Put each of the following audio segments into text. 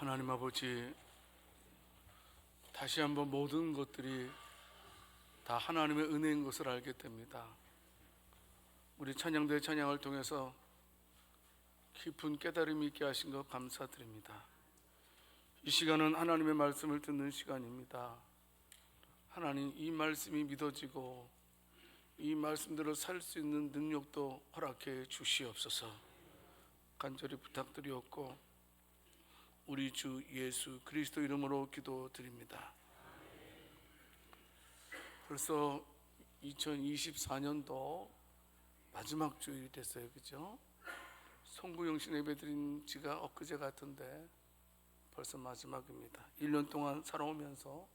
하나님 아버지, 다시 한번 모든 것들이 다 하나님의 은혜인 것을 알게 됩니다. 우리 찬양대 찬양을 통해서 깊은 깨달음이 있게 하신 것 감사드립니다. 이 시간은 하나님의 말씀을 듣는 시간입니다. 하나님, 이 말씀이 믿어지고 이 말씀대로 살 수 있는 능력도 허락해 주시옵소서. 간절히 부탁드리옵고 우리 주 예수 그리스도 이름으로 기도드립니다. 벌써 2024년도 마지막 주일이 됐어요. 그죠? 송구영신 예배드린 지가 엊그제 같은데 벌써 마지막입니다. 1년 동안 살아오면서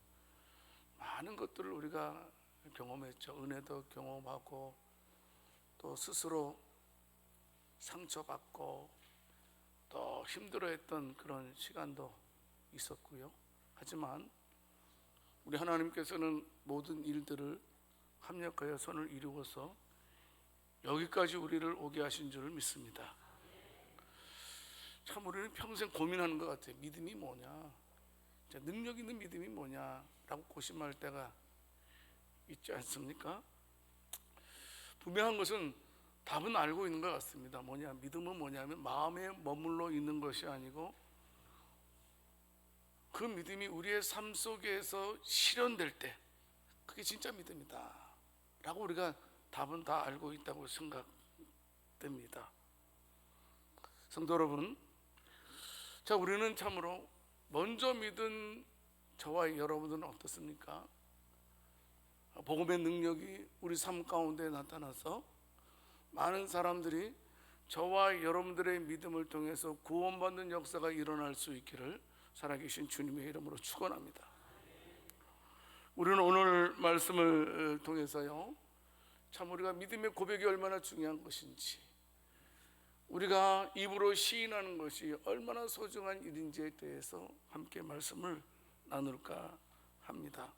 많은 것들을 우리가 경험했죠. 은혜도 경험하고 또 스스로 상처받고 또 힘들어했던 그런 시간도 있었고요. 하지만 우리 하나님께서는 모든 일들을 합력하여 선을 이루어서 여기까지 우리를 오게 하신 줄을 믿습니다. 참 우리는 평생 고민하는 것 같아요. 믿음이 뭐냐, 능력 있는 믿음이 뭐냐라고 고심할 때가 있지 않습니까? 분명한 것은 답은 알고 있는 것 같습니다. 믿음은 뭐냐면 마음에 머물러 있는 것이 아니고 그 믿음이 우리의 삶 속에서 실현될 때 그게 진짜 믿음이다 라고 우리가 답은 다 알고 있다고 생각됩니다. 성도 여러분, 자, 우리는 참으로 먼저 믿은 저와 여러분들은 어떻습니까? 복음의 능력이 우리 삶 가운데 나타나서 많은 사람들이 저와 여러분들의 믿음을 통해서 구원받는 역사가 일어날 수 있기를 살아계신 주님의 이름으로 축원합니다. 우리는 오늘 말씀을 통해서요, 참 우리가 믿음의 고백이 얼마나 중요한 것인지, 우리가 입으로 시인하는 것이 얼마나 소중한 일인지에 대해서 함께 말씀을 나눌까 합니다.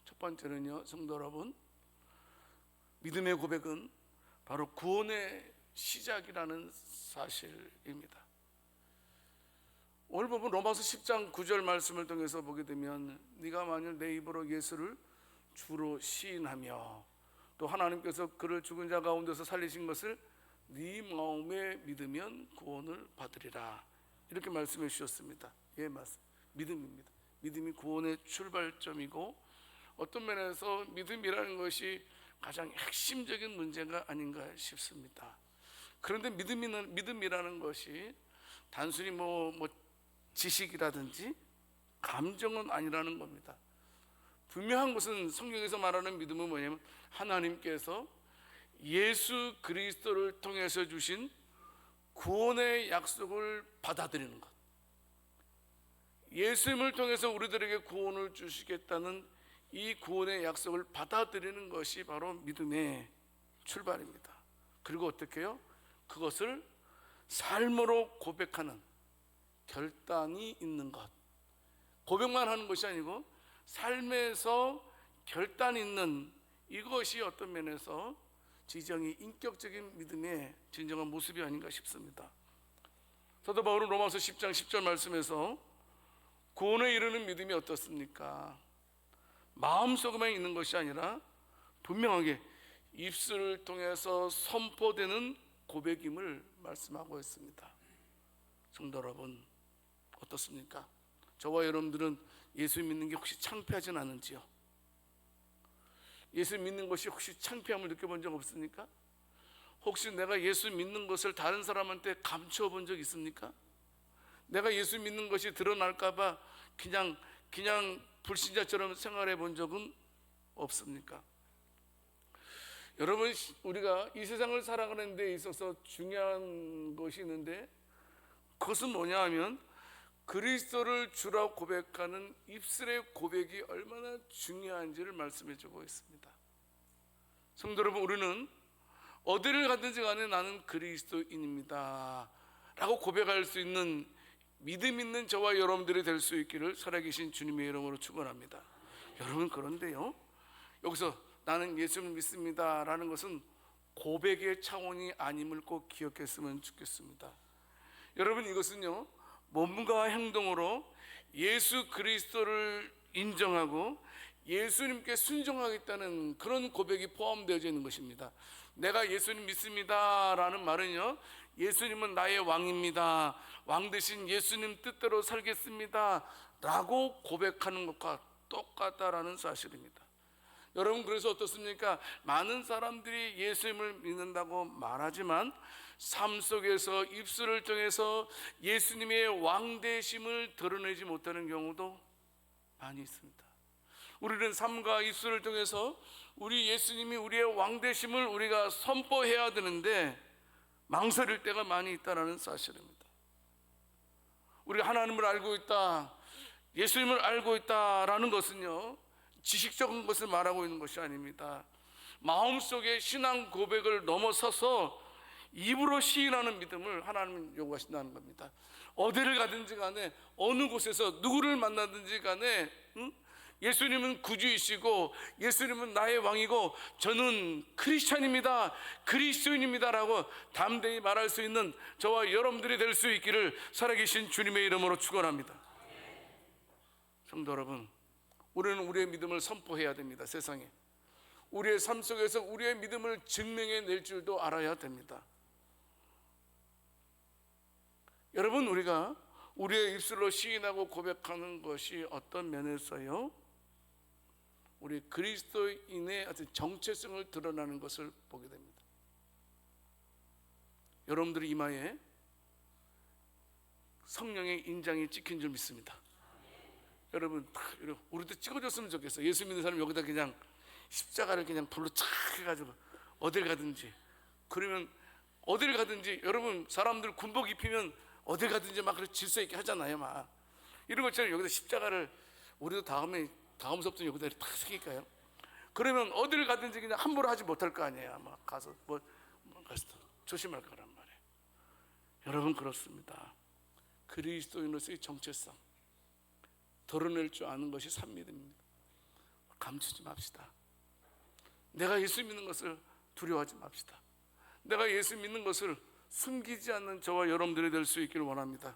첫 번째는요, 성도 여러분, 믿음의 고백은 바로 구원의 시작이라는 사실입니다. 오늘 보면 로마서 10장 9절 말씀을 통해서 보게 되면 네가 만일 내 입으로 예수를 주로 시인하며 또 하나님께서 그를 죽은 자 가운데서 살리신 것을 네 마음에 믿으면 구원을 받으리라, 이렇게 말씀해 주셨습니다. 예, 맞습니다. 믿음입니다. 믿음이 구원의 출발점이고 어떤 면에서 믿음이라는 것이 가장 핵심적인 문제가 아닌가 싶습니다. 그런데 믿음이라는 것이 단순히 지식이라든지 감정은 아니라는 겁니다. 분명한 것은 성경에서 말하는 믿음은 뭐냐면 하나님께서 예수 그리스도를 통해서 주신 구원의 약속을 받아들이는 것, 예수님을 통해서 우리들에게 구원을 주시겠다는 이 구원의 약속을 받아들이는 것이 바로 믿음의 출발입니다. 그리고 어떻게 해요? 그것을 삶으로 고백하는 결단이 있는 것, 고백만 하는 것이 아니고 삶에서 결단이 있는 이것이 어떤 면에서 지정이 인격적인 믿음의 진정한 모습이 아닌가 싶습니다. 사도 바울은 로마서 10장 10절 말씀에서 구원에 이르는 믿음이 어떻습니까? 마음속에만 있는 것이 아니라 분명하게 입술을 통해서 선포되는 고백임을 말씀하고 있습니다. 성도 여러분, 어떻습니까? 저와 여러분들은 예수 믿는 게 혹시 창피하진 않은지요? 예수 믿는 것이 혹시 창피함을 느껴본 적 없습니까? 혹시 내가 예수 믿는 것을 다른 사람한테 감추어 본 적 있습니까? 내가 예수 믿는 것이 드러날까 봐 그냥 불신자처럼 생활해 본 적은 없습니까? 여러분, 우리가 이 세상을 살아가는 데 있어서 중요한 것이 있는데 그것은 뭐냐 하면 그리스도를 주라고 고백하는 입술의 고백이 얼마나 중요한지를 말씀해 주고 있습니다. 성도 여러분, 우리는 어디를 가든지 간에 나는 그리스도인입니다 라고 고백할 수 있는 믿음 있는 저와 여러분들이 될 수 있기를 살아계신 주님의 이름으로 축원합니다. 여러분, 그런데요, 여기서 나는 예수를 믿습니다 라는 것은 고백의 차원이 아님을 꼭 기억했으면 좋겠습니다. 여러분, 이것은요 몸과 행동으로 예수 그리스도를 인정하고 예수님께 순종하겠다는 그런 고백이 포함되어 있는 것입니다. 내가 예수님 믿습니다 라는 말은요, 예수님은 나의 왕입니다, 왕 대신 예수님 뜻대로 살겠습니다 라고 고백하는 것과 똑같다라는 사실입니다. 여러분, 그래서 어떻습니까? 많은 사람들이 예수님을 믿는다고 말하지만 삶 속에서 입술을 통해서 예수님의 왕되심을 드러내지 못하는 경우도 많이 있습니다. 우리는 삶과 입술을 통해서 우리 예수님이 우리의 왕되심을 우리가 선포해야 되는데 망설일 때가 많이 있다는 사실입니다. 우리가 하나님을 알고 있다, 예수님을 알고 있다라는 것은요, 지식적인 것을 말하고 있는 것이 아닙니다. 마음속의 신앙 고백을 넘어서서 입으로 시인하는 믿음을 하나님은 요구하신다는 겁니다. 어디를 가든지 간에, 어느 곳에서 누구를 만나든지 간에 예수님은 구주이시고 예수님은 나의 왕이고 저는 크리스찬입니다, 그리스도인입니다 라고 담대히 말할 수 있는 저와 여러분들이 될 수 있기를 살아계신 주님의 이름으로 축원합니다. 성도 여러분, 우리는 우리의 믿음을 선포해야 됩니다. 세상에 우리의 삶 속에서 우리의 믿음을 증명해 낼 줄도 알아야 됩니다. 여러분, 우리가 우리의 입술로 시인하고 고백하는 것이 어떤 면에서요, 우리 그리스도인의 어떤 정체성을 드러나는 것을 보게 됩니다. 여러분들의 이마에 성령의 인장이 찍힌 줄 믿습니다. 여러분, 우리도 찍어줬으면 좋겠어요. 예수 믿는 사람 여기다 그냥 십자가를 그냥 불로 착 해가지고 어딜 가든지, 그러면 어딜 가든지, 여러분 사람들 군복 입히면 어딜 가든지 막 질서 있게 하잖아요. 막 이런 것처럼 여기다 십자가를 우리도 다음 수업도 여기다 탁 새길까요? 그러면 어딜 가든지 그냥 함부로 하지 못할 거 아니에요. 막 가서 가서 조심할 거란 말이에요. 여러분, 그렇습니다. 그리스도인으로서의 정체성 드러낼 줄 아는 것이 산미입니다. 감추지 맙시다. 내가 예수 믿는 것을 두려워하지 맙시다. 내가 예수 믿는 것을 숨기지 않는 저와 여러분들이 될 수 있기를 원합니다.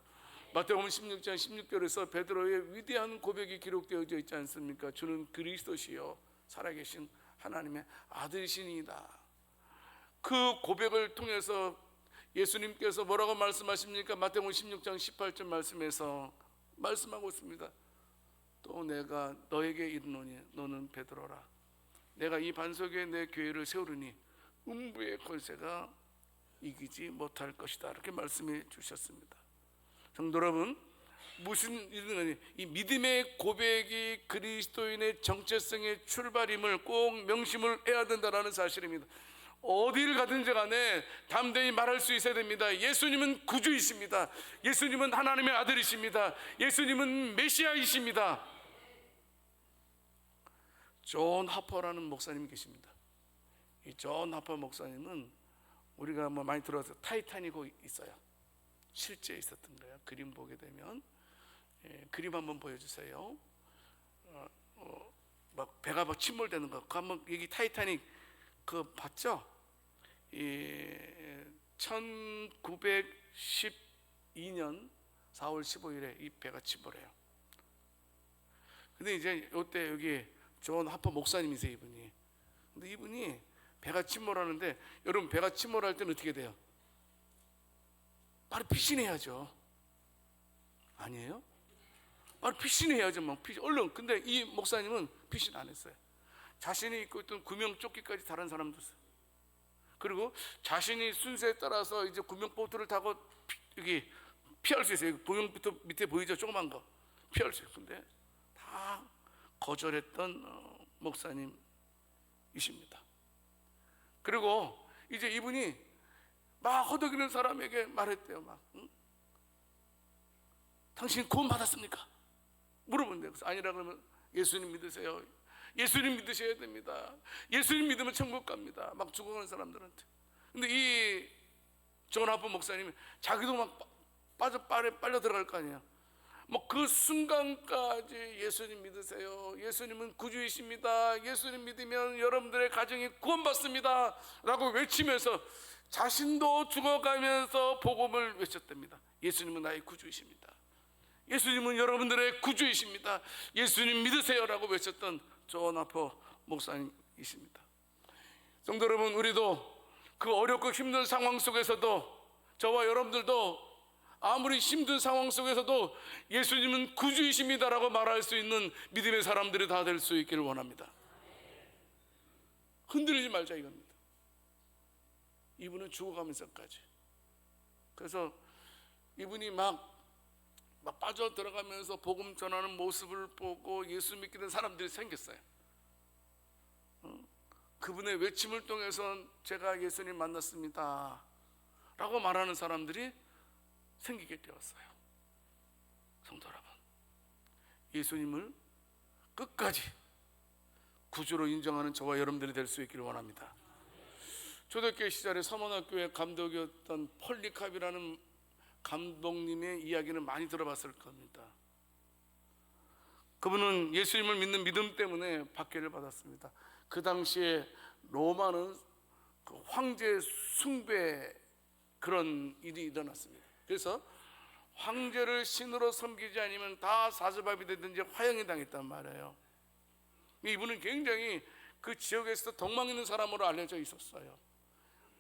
마태복음 16장 16절에서 베드로의 위대한 고백이 기록되어져 있지 않습니까? 주는 그리스도시요 살아계신 하나님의 아들이시니이다. 그 고백을 통해서 예수님께서 뭐라고 말씀하십니까? 마태복음 16장 18절 말씀에서 말씀하고 있습니다. 또 내가 너에게 이르노니 너는 베드로라. 내가 이 반석에 내 교회를 세우리니 음부의 권세가 이기지 못할 것이다. 이렇게 말씀해 주셨습니다. 성도 여러분, 무슨 일이든 이 믿음의 고백이 그리스도인의 정체성의 출발임을 꼭 명심을 해야 된다는 사실입니다. 어디를 가든지 간에 담대히 말할 수 있어야 됩니다. 예수님은 구주이십니다. 예수님은 하나님의 아들이십니다. 예수님은 메시아이십니다. 존 하퍼라는 목사님이 계십니다. 이 존 하퍼 목사님은 우리가 많이 들어서 타이타닉이 있어요. 실제 있었던 거예요. 그림 보게 되면 그림 한번 보여주세요. 막 배가 막 침몰되는 거. 그 한번 여기 타이타닉 그 봤죠? 1912년 4월 15일에 이 배가 침몰해요. 근데 이제 이때 여기 존 하퍼 목사님이세요, 이분이. 근데 이분이 배가 침몰하는데, 여러분 배가 침몰할 때는 어떻게 돼요? 바로 피신해야죠. 아니에요? 바로 피신해야죠. 막 얼른. 근데 이 목사님은 피신 안 했어요. 자신이 입고 있던 구명조끼까지 다른 사람도 있어요. 그리고 자신이 순서에 따라서 이제 구명보트를 타고 여기 피할 수 있어요. 구명보트 밑에 보이죠? 조그만 거 피할 수 있어요. 근데 다 거절했던 목사님이십니다. 그리고 이제 이분이 막 허덕이는 사람에게 말했대요. 막 당신 구원 받았습니까? 물어본대요. 그래서 아니라 그러면 예수님 믿으세요. 예수님 믿으셔야 됩니다. 예수님 믿으면 천국 갑니다. 막 죽어가는 사람들한테. 근데 이 존 하퍼 목사님이 자기도 막 빨려 들어갈 거 아니에요. 뭐 그 순간까지 예수님 믿으세요. 예수님은 구주이십니다. 예수님 믿으면 여러분들의 가정이 구원받습니다. 라고 외치면서 자신도 죽어가면서 복음을 외쳤답니다. 예수님은 나의 구주이십니다. 예수님은 여러분들의 구주이십니다. 예수님 믿으세요라고 외쳤던 존 하퍼 목사님이십니다. 성도 여러분, 우리도 그 어렵고 힘든 상황 속에서도, 저와 여러분들도 아무리 힘든 상황 속에서도 예수님은 구주이십니다라고 말할 수 있는 믿음의 사람들이 다 될 수 있기를 원합니다. 흔들리지 말자 이겁니다. 이분은 죽어가면서까지. 그래서 이분이 막 빠져 들어가면서 복음 전하는 모습을 보고 예수 믿게 된 사람들이 생겼어요. 그분의 외침을 통해서 제가 예수님 만났습니다 라고 말하는 사람들이 생기게 되었어요. 성도 여러분, 예수님을 끝까지 구주로 인정하는 저와 여러분들이 될 수 있기를 원합니다. 초대교회 시절에 서문학교의 감독이었던 폴리캅이라는 감독님의 이야기는 많이 들어봤을 겁니다. 그분은 예수님을 믿는 믿음 때문에 박해를 받았습니다. 그 당시에 로마는 그 황제 숭배 그런 일이 일어났습니다. 그래서 황제를 신으로 섬기지 않으면 다 사자밥이 되든지 화형이 당했단 말이에요. 이분은 굉장히 그 지역에서 덕망 있는 사람으로 알려져 있었어요.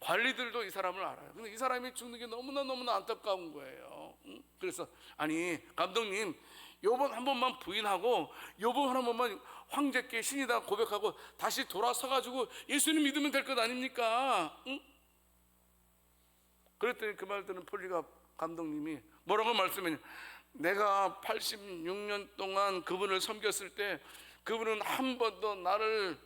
관리들도 이 사람을 알아요. 근데 이 사람이 죽는 게 너무나 안타까운 거예요. 그래서 아니 감독님, 요번 한 번만 부인하고 요번 한 번만 황제께 신이다 고백하고 다시 돌아서 가지고 예수님 믿으면 될 것 아닙니까? 그랬더니 그 말 듣는 폴리가 감독님이 뭐라고 말씀했냐, 내가 86년 동안 그분을 섬겼을 때 그분은 한 번도 나를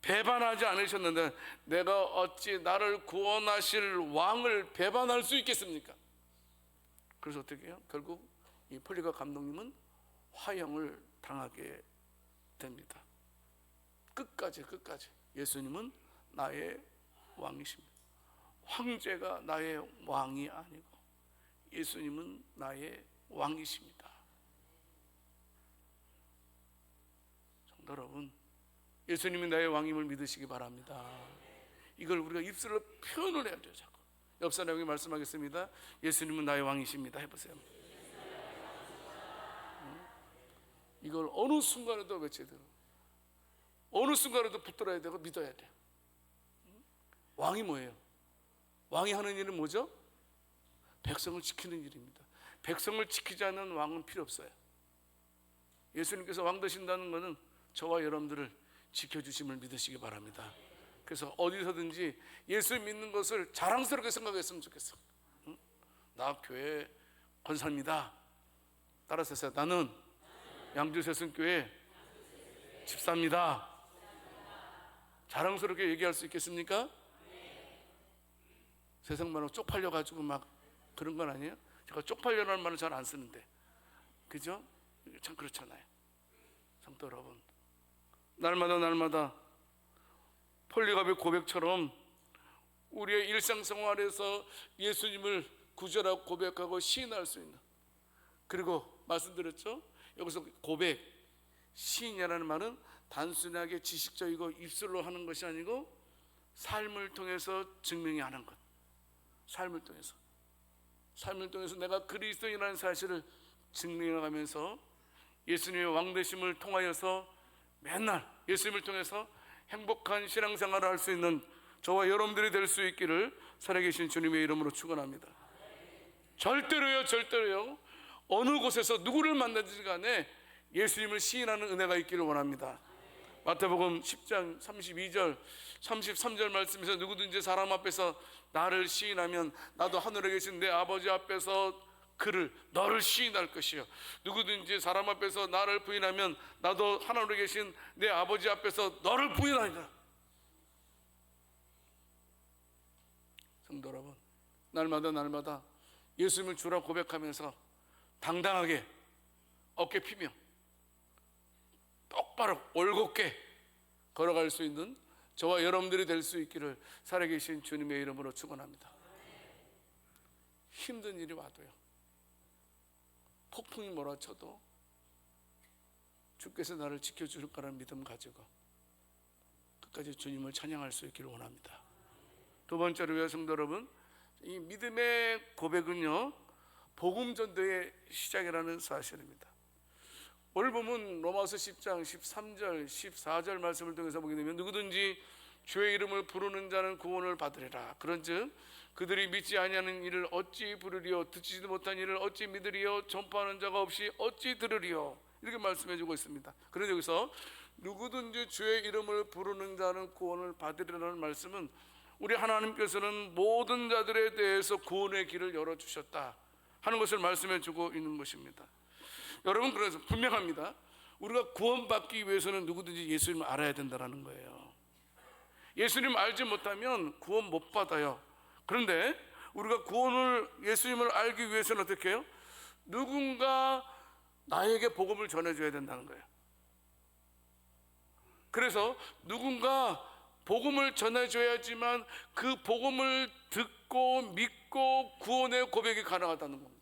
배반하지 않으셨는데 내가 어찌 나를 구원하실 왕을 배반할 수 있겠습니까? 그래서 어떻게 해요? 결국 이 폴리가 감독님은 화형을 당하게 됩니다. 끝까지 예수님은 나의 왕이십니다. 황제가 나의 왕이 아니고 예수님은 나의 왕이십니다. 성도 여러분, 예수님이 나의 왕임을 믿으시기 바랍니다. 이걸 우리가 입술로 표현을 해야 돼요. 자꾸 옆 사람에게 말씀하겠습니다. 예수님은 나의 왕이십니다. 해보세요. 이걸 어느 순간에도 외쳐야 돼요. 어느 순간에도 붙들어야 되고 믿어야 돼요. 왕이 뭐예요? 왕이 하는 일은 뭐죠? 백성을 지키는 일입니다. 백성을 지키지 않는 왕은 필요 없어요. 예수님께서 왕 되신다는 것은 저와 여러분들을 지켜주심을 믿으시기 바랍니다. 그래서 어디서든지 예수 믿는 것을 자랑스럽게 생각했으면 좋겠어. 나 교회 권사입니다. 따라서 하세요. 나는 양주세순교회 집사입니다. 자랑스럽게 얘기할 수 있겠습니까? 세상 말로 쪽팔려가지고 막 그런 건 아니에요? 제가 쪽팔려라는 말을 잘 안 쓰는데, 그죠? 참 그렇잖아요. 성도 여러분, 날마다 폴리갑의 고백처럼 우리의 일상생활에서 예수님을 구주라고 고백하고 시인할 수 있는, 그리고 말씀드렸죠? 여기서 고백, 시인이라는 말은 단순하게 지식적이고 입술로 하는 것이 아니고 삶을 통해서 증명이 하는 것. 삶을 통해서 내가 그리스도인이라는 사실을 증명해가면서 예수님의 왕되심을 통하여서 맨날 예수님을 통해서 행복한 신앙생활을 할 수 있는 저와 여러분들이 될 수 있기를 살아계신 주님의 이름으로 축원합니다. 절대로요 어느 곳에서 누구를 만나든지 간에 예수님을 시인하는 은혜가 있기를 원합니다. 마태복음 10장 32절 33절 말씀에서 누구든지 사람 앞에서 나를 시인하면 나도 하늘에 계신 내 아버지 앞에서 너를 시인할 것이요, 누구든지 사람 앞에서 나를 부인하면 나도 하늘에 계신 내 아버지 앞에서 너를 부인하리라. 성도 여러분, 날마다 예수님을 주라 고백하면서 당당하게 어깨 피며 똑바로 올곧게 걸어갈 수 있는 저와 여러분들이 될 수 있기를 살아계신 주님의 이름으로 축원합니다. 힘든 일이 와도요, 폭풍이 몰아쳐도 주께서 나를 지켜줄 거라는 믿음 가지고 끝까지 주님을 찬양할 수 있기를 원합니다. 두 번째로요, 성도 여러분, 이 믿음의 고백은요, 복음 전도의 시작이라는 사실입니다. 오늘 보면 로마서 10장 13절 14절 말씀을 통해서 보게 되면 누구든지 주의 이름을 부르는 자는 구원을 받으리라. 그런즉 그들이 믿지 아니하는 일을 어찌 부르리요, 듣지도 못한 일을 어찌 믿으리요, 전파하는 자가 없이 어찌 들으리요, 이렇게 말씀해 주고 있습니다. 그런데 여기서 누구든지 주의 이름을 부르는 자는 구원을 받으리라는 말씀은 우리 하나님께서는 모든 자들에 대해서 구원의 길을 열어주셨다 하는 것을 말씀해 주고 있는 것입니다. 여러분, 그래서 분명합니다. 우리가 구원받기 위해서는 누구든지 예수님을 알아야 된다는 거예요. 예수님 알지 못하면 구원 못 받아요. 그런데 우리가 예수님을 알기 위해서는 어떻게 해요? 누군가 나에게 복음을 전해줘야 된다는 거예요. 그래서 누군가 복음을 전해줘야지만 그 복음을 듣고 믿고 구원의 고백이 가능하다는 겁니다.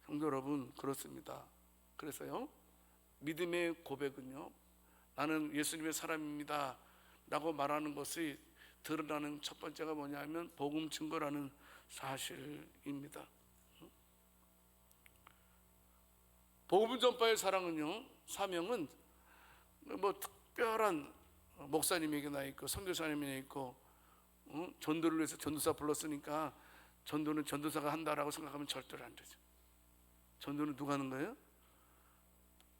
성도 여러분, 그렇습니다. 그래서요, 믿음의 고백은요, 나는 예수님의 사람입니다 라고 말하는 것이 드러나는 첫 번째가 뭐냐면 복음 증거라는 사실입니다. 복음 전파의 사명은 뭐 특별한 목사님에게 나 있고 선교사님에게 있고, 전도를 위해서 전도사 불렀으니까 전도는 전도사가 한다라고 생각하면 절대로 안 되죠. 전도는 누가 하는 거예요?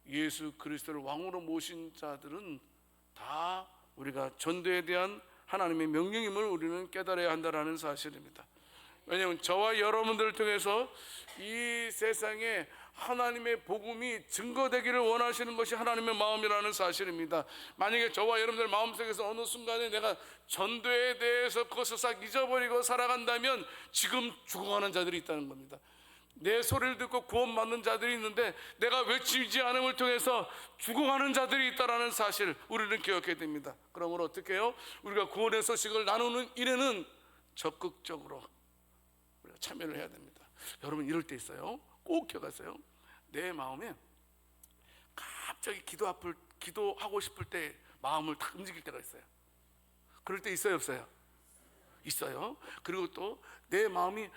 예수 그리스도를 왕으로 모신 자들은 다 우리가 전도에 대한 하나님의 명령임을 우리는 깨달아야 한다는 사실입니다. 왜냐하면 저와 여러분들을 통해서 이 세상에 하나님의 복음이 증거되기를 원하시는 것이 하나님의 마음이라는 사실입니다. 만약에 저와 여러분들 마음속에서 어느 순간에 내가 전도에 대해서 그것을 싹 잊어버리고 살아간다면 지금 죽어가는 자들이 있다는 겁니다. 내 소리를 듣고 구원받는 자들이 있는데 내가 외치지 않음을 통해서 죽어가는 자들이 있다는 사실 우리는 기억해야 됩니다. 그러므로 어떻게 해요? 우리가 구원의 소식을 나누는 일에는 적극적으로 우리가 참여를 해야 됩니다. 여러분, 이럴 때 있어요. 꼭 기억하세요. 내 마음에 갑자기 기도하고 싶을 때 마음을 딱 움직일 때가 있어요. 그럴 때 있어요, 없어요? 있어요. 그리고 또 내 마음이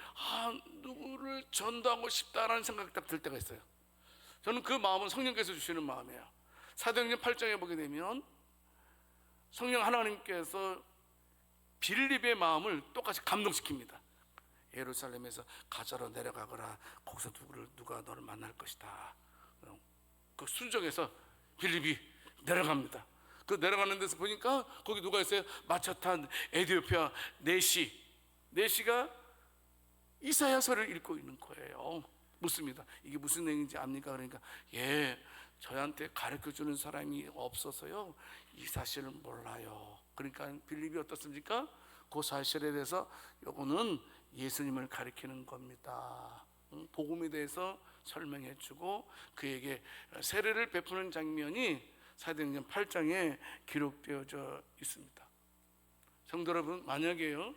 누구를 전도하고 싶다라는 생각이 딱 들 때가 있어요. 저는 그 마음은 성령께서 주시는 마음이에요. 사도행전 8장에 보게 되면 성령 하나님께서 빌립의 마음을 똑같이 감동시킵니다. 예루살렘에서 가자로 내려가거라. 거기서 누가 너를 만날 것이다. 그 순종해서 빌립이 내려갑니다. 그 내려가는 데서 보니까 거기 누가 있어요? 마차탄 에디오피아 네시가 이사야서를 읽고 있는 거예요. 묻습니다. 이게 무슨 내용인지 압니까? 그러니까 저한테 가르쳐주는 사람이 없어서요 이 사실을 몰라요. 그러니까 빌립이 어떻습니까? 그 사실에 대해서 요거는 예수님을 가리키는 겁니다. 복음에 대해서 설명해주고 그에게 세례를 베푸는 장면이 사도행전 8장에 기록되어져 있습니다. 성도 여러분, 만약에요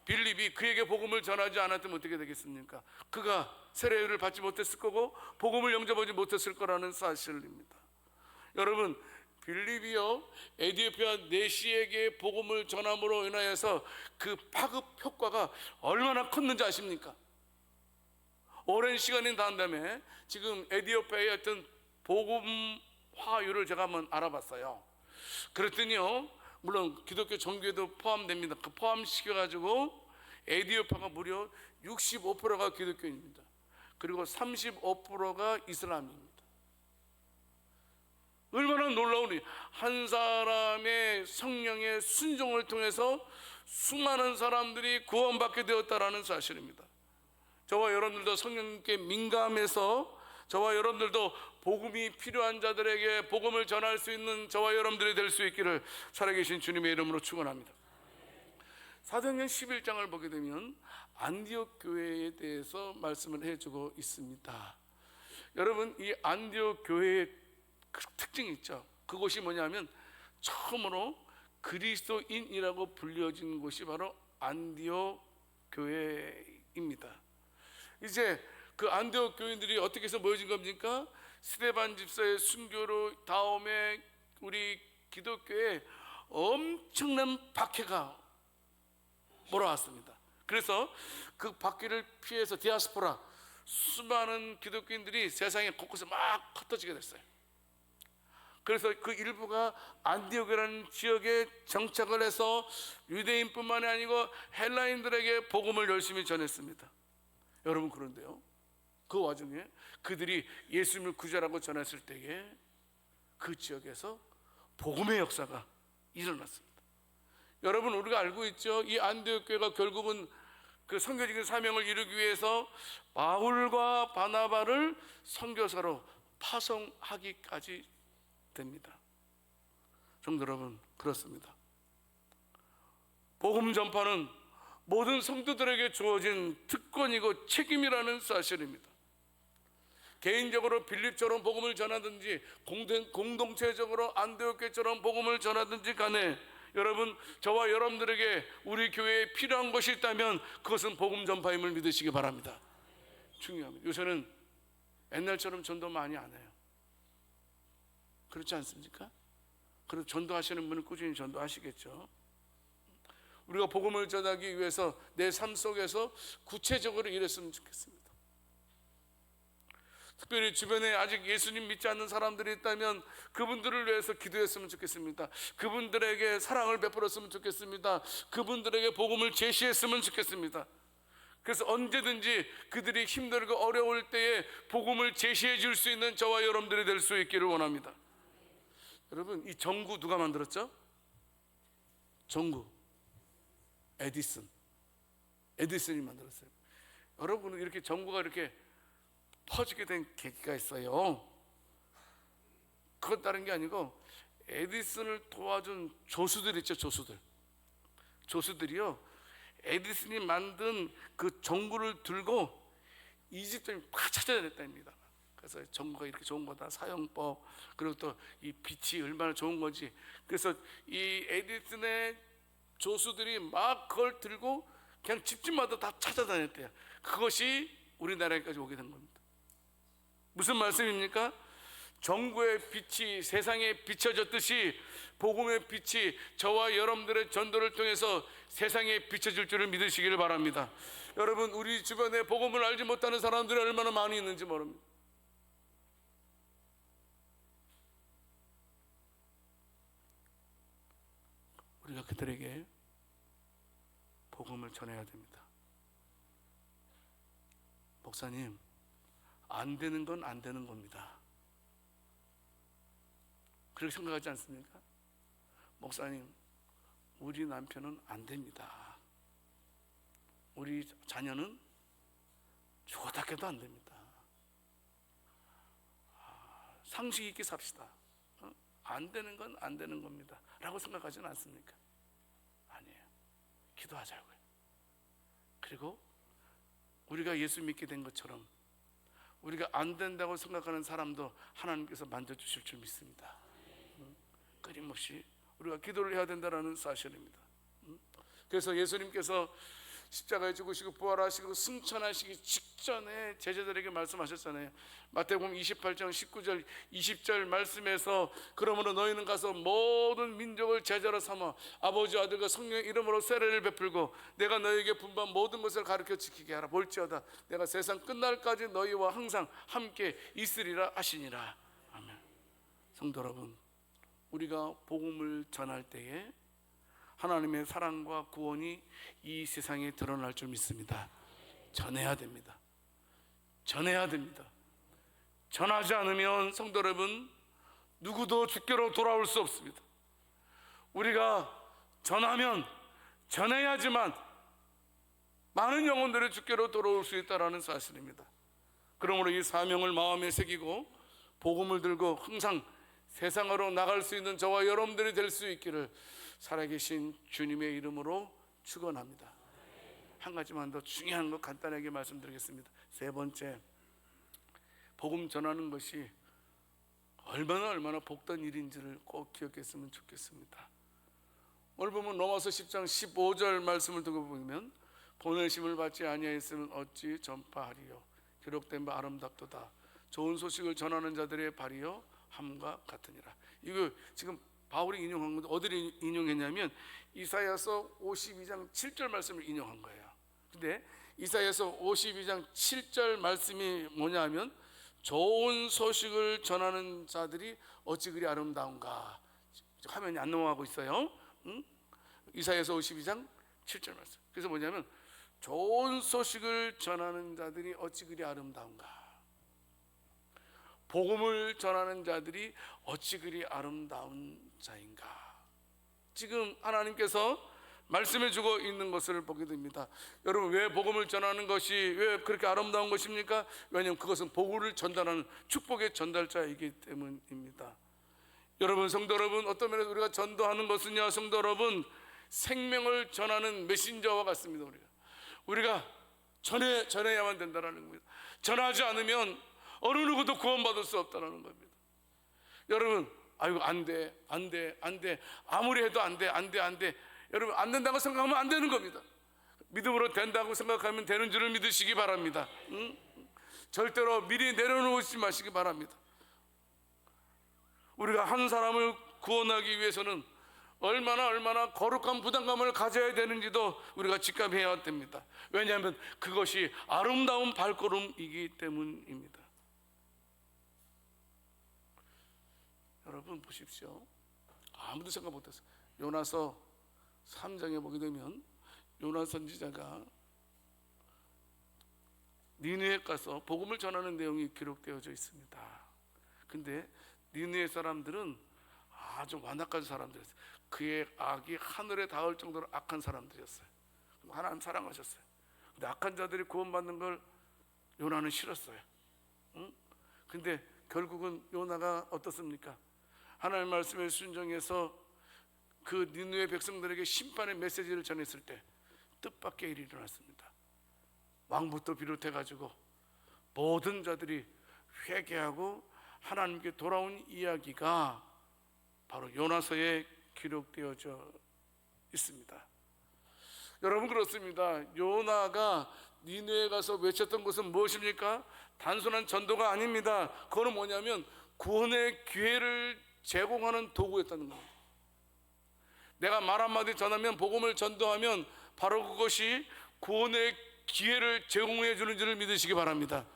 빌립이 그에게 복음을 전하지 않았다면 어떻게 되겠습니까? 그가 세례를 받지 못했을 거고 복음을 영접하지 못했을 거라는 사실입니다. 여러분, 빌립이요 에디오피아 네시에게 복음을 전함으로 인하여서 그 파급 효과가 얼마나 컸는지 아십니까? 오랜 시간이 난 다음에 지금 에디오피아의 어떤 복음화율을 제가 한번 알아봤어요. 그랬더니요, 물론 기독교 종교에도 포함됩니다. 그 포함시켜가지고 에디오피아가 무려 65%가 기독교인입니다. 그리고 35%가 이슬람입니다. 얼마나 놀라우니, 한 사람의 성령의 순종을 통해서 수많은 사람들이 구원받게 되었다라는 사실입니다. 저와 여러분들도 성령님께 민감해서 저와 여러분들도 복음이 필요한 자들에게 복음을 전할 수 있는 저와 여러분들이 될 수 있기를 살아계신 주님의 이름으로 축원합니다. 사도행전 11장을 보게 되면 안디옥 교회에 대해서 말씀을 해주고 있습니다. 여러분, 이 안디옥 교회의 특징이 있죠. 그곳이 뭐냐면 처음으로 그리스도인이라고 불려진 곳이 바로 안디옥 교회입니다. 이제 그 안디옥 교인들이 어떻게 해서 모여진 겁니까? 스데반 집사의 순교로 다음에 우리 기독교에 엄청난 박해가 몰아왔습니다. 그래서 그 받기를 피해서 디아스포라, 수많은 기독교인들이 세상에 곳곳에 막 흩어지게 됐어요. 그래서 그 일부가 안디옥이라는 지역에 정착을 해서 유대인뿐만이 아니고 헬라인들에게 복음을 열심히 전했습니다. 여러분, 그런데요, 그 와중에 그들이 예수님을 구주라고 전했을 때에 그 지역에서 복음의 역사가 일어났습니다. 여러분, 우리가 알고 있죠. 이 안디옥 교회가 결국은 그 선교적인 사명을 이루기 위해서 바울과 바나바를 선교사로 파송하기까지 됩니다. 성도 여러분, 그렇습니다. 복음 전파는 모든 성도들에게 주어진 특권이고 책임이라는 사실입니다. 개인적으로 빌립처럼 복음을 전하든지 공동체적으로 안디옥교회처럼 복음을 전하든지 간에 여러분, 저와 여러분들에게 우리 교회에 필요한 것이 있다면 그것은 복음 전파임을 믿으시기 바랍니다. 중요합니다. 요새는 옛날처럼 전도 많이 안 해요. 그렇지 않습니까? 그래도 전도하시는 분은 꾸준히 전도하시겠죠. 우리가 복음을 전하기 위해서 내 삶 속에서 구체적으로 일했으면 좋겠습니다. 특별히 주변에 아직 예수님 믿지 않는 사람들이 있다면 그분들을 위해서 기도했으면 좋겠습니다. 그분들에게 사랑을 베풀었으면 좋겠습니다. 그분들에게 복음을 제시했으면 좋겠습니다. 그래서 언제든지 그들이 힘들고 어려울 때에 복음을 제시해 줄 수 있는 저와 여러분들이 될 수 있기를 원합니다. 여러분, 이 전구 누가 만들었죠? 전구 에디슨이 만들었어요. 여러분은 이렇게 전구가 이렇게 퍼지게 된 계기가 있어요. 그건 다른 게 아니고 에디슨을 도와준 조수들 있죠. 조수들이요, 에디슨이 만든 그 전구를 들고 이집트에 막 찾아다녔답니다. 그래서 전구가 이렇게 좋은 거다, 사용법, 그리고 또 이 빛이 얼마나 좋은 건지. 그래서 이 에디슨의 조수들이 막 그걸 들고 그냥 집집마다 다 찾아다녔대요. 그것이 우리나라에까지 오게 된 겁니다. 무슨 말씀입니까? 전구의 빛이 세상에 비춰졌듯이 복음의 빛이 저와 여러분들의 전도를 통해서 세상에 비춰질 줄을 믿으시기를 바랍니다. 여러분, 우리 주변에 복음을 알지 못하는 사람들이 얼마나 많이 있는지 모릅니다. 우리가 그들에게 복음을 전해야 됩니다. 목사님, 안 되는 건 안 되는 겁니다. 그렇게 생각하지 않습니까? 목사님, 우리 남편은 안 됩니다. 우리 자녀는 죽었다 깨도 안 됩니다. 상식 있게 삽시다. 안 되는 건 안 되는 겁니다 라고 생각하지는 않습니까? 아니에요. 기도하자고요. 그리고 우리가 예수 믿게 된 것처럼 우리가 안 된다고 생각하는 사람도 하나님께서 만져주실 줄 믿습니다. 끊임없이 우리가 기도를 해야 된다는 사실입니다. 그래서 예수님께서 십자가에 죽으시고 부활하시고 승천하시기 직전에 제자들에게 말씀하셨잖아요. 마태복음 28장 19절 20절 말씀에서 그러므로 너희는 가서 모든 민족을 제자로 삼아 아버지 아들과 성령의 이름으로 세례를 베풀고 내가 너희에게 분부한 모든 것을 가르쳐 지키게 하라. 볼지어다 내가 세상 끝날까지 너희와 항상 함께 있으리라 하시니라. 아멘. 성도 여러분, 우리가 복음을 전할 때에 하나님의 사랑과 구원이 이 세상에 드러날 줄 믿습니다. 전해야 됩니다. 전하지 않으면 성도 여러분, 누구도 주께로 돌아올 수 없습니다. 우리가 전하면 전해야지만 많은 영혼들이 주께로 돌아올 수 있다는 사실입니다. 그러므로 이 사명을 마음에 새기고 복음을 들고 항상 세상으로 나갈 수 있는 저와 여러분들이 될 수 있기를 살아계신 주님의 이름으로 축원합니다. 한 가지만 더 중요한 거 간단하게 말씀드리겠습니다. 세 번째, 복음 전하는 것이 얼마나 복된 일인지를 꼭 기억했으면 좋겠습니다. 오늘 보면 로마서 10장 15절 말씀을 두고 보면 보내심을 받지 아니하였으면 어찌 전파하리요. 기록된 바 아름답도다. 좋은 소식을 전하는 자들의 발이요 함과 같으니라. 이거 지금 바울이 인용한 건데 어디를 인용했냐면 이사야서 52장 7절 말씀을 인용한 거예요. 근데 이사야서 52장 7절 말씀이 뭐냐면 좋은 소식을 전하는 자들이 어찌 그리 아름다운가. 화면이 안 넘어가고 있어요. 이사야서 52장 7절 말씀. 그래서 뭐냐면 좋은 소식을 전하는 자들이 어찌 그리 아름다운가. 복음을 전하는 자들이 어찌 그리 아름다운 자인가. 지금 하나님께서 말씀해 주고 있는 것을 보게 됩니다. 여러분, 왜 복음을 전하는 것이 왜 그렇게 아름다운 것입니까? 왜냐하면 그것은 복음을 전달하는 축복의 전달자이기 때문입니다. 여러분, 성도 여러분, 어떤 면에서 우리가 전도하는 것은요, 성도 여러분, 생명을 전하는 메신저와 같습니다. 우리가 전해야만 된다는 겁니다. 전하지 않으면 어느 누구도 구원받을 수 없다는 겁니다. 여러분, 아이고 안 돼, 아무리 해도 안 돼. 여러분, 안 된다고 생각하면 안 되는 겁니다. 믿음으로 된다고 생각하면 되는 줄을 믿으시기 바랍니다. 절대로 미리 내려놓지 마시기 바랍니다. 우리가 한 사람을 구원하기 위해서는 얼마나 거룩한 부담감을 가져야 되는지도 우리가 직감해야 됩니다. 왜냐하면 그것이 아름다운 발걸음이기 때문입니다. 여러분 보십시오. 아무도 생각 못했어요. 요나서 3장에 보게 되면 요나 선지자가 니느웨에 가서 복음을 전하는 내용이 기록되어져 있습니다. 근데 니느웨 사람들은 아주 완악한 사람들이었어요. 그의 악이 하늘에 닿을 정도로 악한 사람들이었어요. 하나님 사랑하셨어요. 근데 악한 자들이 구원받는 걸 요나는 싫었어요. 근데 결국은 요나가 어떻습니까? 하나님 말씀에 순종해서 그 니느웨 백성들에게 심판의 메시지를 전했을 때 뜻밖의 일이 일어났습니다. 왕부터 비롯해 가지고 모든 자들이 회개하고 하나님께 돌아온 이야기가 바로 요나서에 기록되어져 있습니다. 여러분, 그렇습니다. 요나가 니느웨에 가서 외쳤던 것은 무엇입니까? 단순한 전도가 아닙니다. 그거는 뭐냐면 구원의 기회를 제공하는 도구였다는 겁니다. 내가 말 한마디 전하면, 복음을 전도하면 바로 그것이 구원의 기회를 제공해 주는 줄을 믿으시기 바랍니다.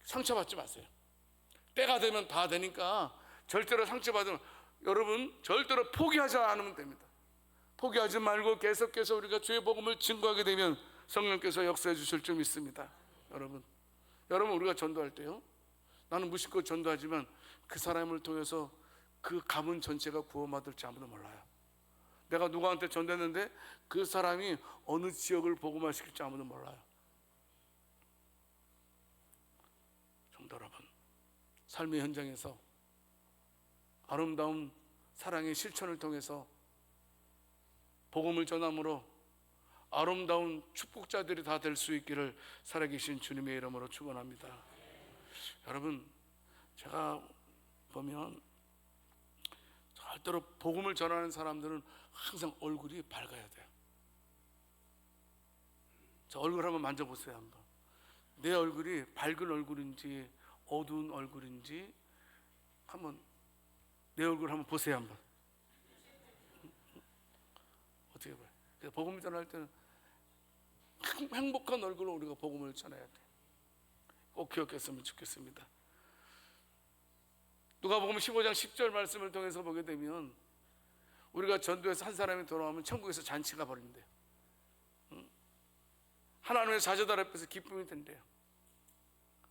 상처받지 마세요. 때가 되면 다 되니까 절대로 상처받으면, 여러분 절대로 포기하지 않으면 됩니다. 포기하지 말고 계속해서 우리가 주의 복음을 증거하게 되면 성령께서 역사해 주실 줄 믿습니다. 여러분 우리가 전도할 때요, 나는 무심코 전도하지만 그 사람을 통해서 그 가문 전체가 구원받을지 아무도 몰라요. 내가 누구한테 전도했는데 그 사람이 어느 지역을 복음화시킬지 아무도 몰라요. 성도 여러분, 삶의 현장에서 아름다운 사랑의 실천을 통해서 복음을 전함으로 아름다운 축복자들이 다 될 수 있기를 살아계신 주님의 이름으로 축원합니다. 여러분, 제가 보면 절대로 복음을 전하는 사람들은 항상 얼굴이 밝아야 돼요. 저 얼굴 한번 만져보세요. 한번. 내 얼굴이 밝은 얼굴인지 어두운 얼굴인지 한번 내 얼굴 한번 보세요. 한번. 어떻게 봐요? 그래서 복음을 전할 때는 행복한 얼굴로 우리가 복음을 전해야 돼. 꼭 기억했으면 좋겠습니다. 누가복음 15장 10절 말씀을 통해서 보게 되면 우리가 전도해서 한 사람이 돌아오면 천국에서 잔치가 벌어진대요. 하나님의 사제들 앞에서 기쁨이 된대요.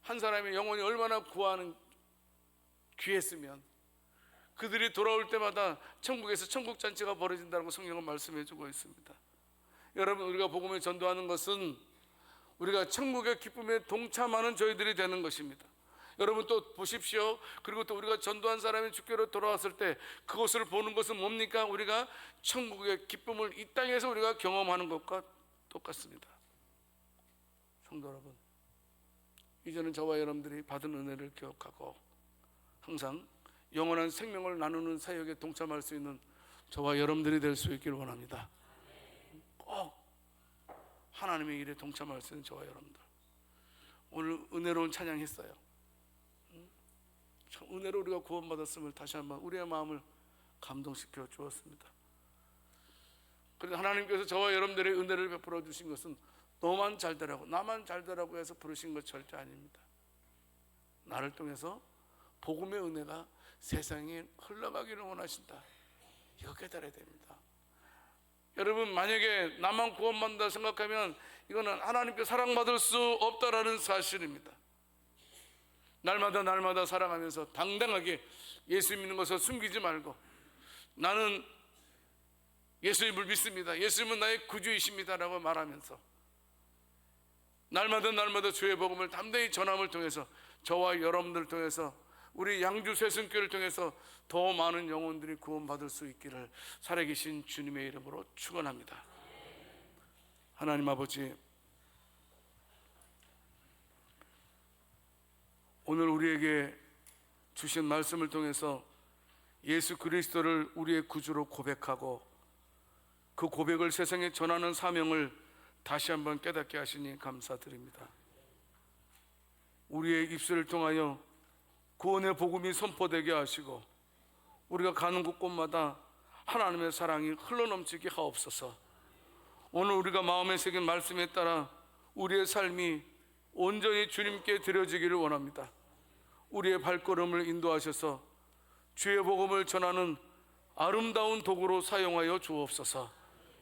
한 사람이 영혼이 얼마나 구하는 귀했으면 그들이 돌아올 때마다 천국에서 천국 잔치가 벌어진다는 성경은 말씀해 주고 있습니다. 여러분, 우리가 복음을 전도하는 것은 우리가 천국의 기쁨에 동참하는 저희들이 되는 것입니다. 여러분 또 보십시오. 그리고 또 우리가 전도한 사람이 주께로 돌아왔을 때 그것을 보는 것은 뭡니까? 우리가 천국의 기쁨을 이 땅에서 우리가 경험하는 것과 똑같습니다. 성도 여러분, 이제는 저와 여러분들이 받은 은혜를 기억하고 항상 영원한 생명을 나누는 사역에 동참할 수 있는 저와 여러분들이 될 수 있기를 원합니다. 꼭 하나님의 일에 동참할 수 있는 저와 여러분들, 오늘 은혜로운 찬양했어요. 참 은혜로 우리가 구원받았음을 다시 한번 우리의 마음을 감동시켜 주었습니다. 그래서 하나님께서 저와 여러분들의 은혜를 베풀어 주신 것은 너만 잘 되라고, 나만 잘 되라고 해서 부르신 것 절대 아닙니다. 나를 통해서 복음의 은혜가 세상에 흘러가기를 원하신다. 이거 깨달아야 됩니다. 여러분, 만약에 나만 구원받는다 생각하면 이거는 하나님께 사랑받을 수 없다라는 사실입니다. 날마다 사랑하면서 당당하게 예수 믿는 것을 숨기지 말고, 나는 예수님을 믿습니다, 예수님은 나의 구주이십니다 라고 말하면서 날마다 주의 복음을 담대히 전함을 통해서, 저와 여러분들을 통해서, 우리 양주 새순교를 통해서 더 많은 영혼들이 구원받을 수 있기를 살아계신 주님의 이름으로 축원합니다. 하나님 아버지, 오늘 우리에게 주신 말씀을 통해서 예수 그리스도를 우리의 구주로 고백하고 그 고백을 세상에 전하는 사명을 다시 한번 깨닫게 하시니 감사드립니다. 우리의 입술을 통하여 구원의 복음이 선포되게 하시고, 우리가 가는 곳곳마다 하나님의 사랑이 흘러넘치게 하옵소서. 오늘 우리가 마음에 새긴 말씀에 따라 우리의 삶이 온전히 주님께 드려지기를 원합니다. 우리의 발걸음을 인도하셔서 주의 복음을 전하는 아름다운 도구로 사용하여 주옵소서.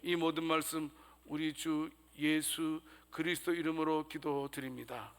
이 모든 말씀 우리 주 예수 그리스도 이름으로 기도드립니다.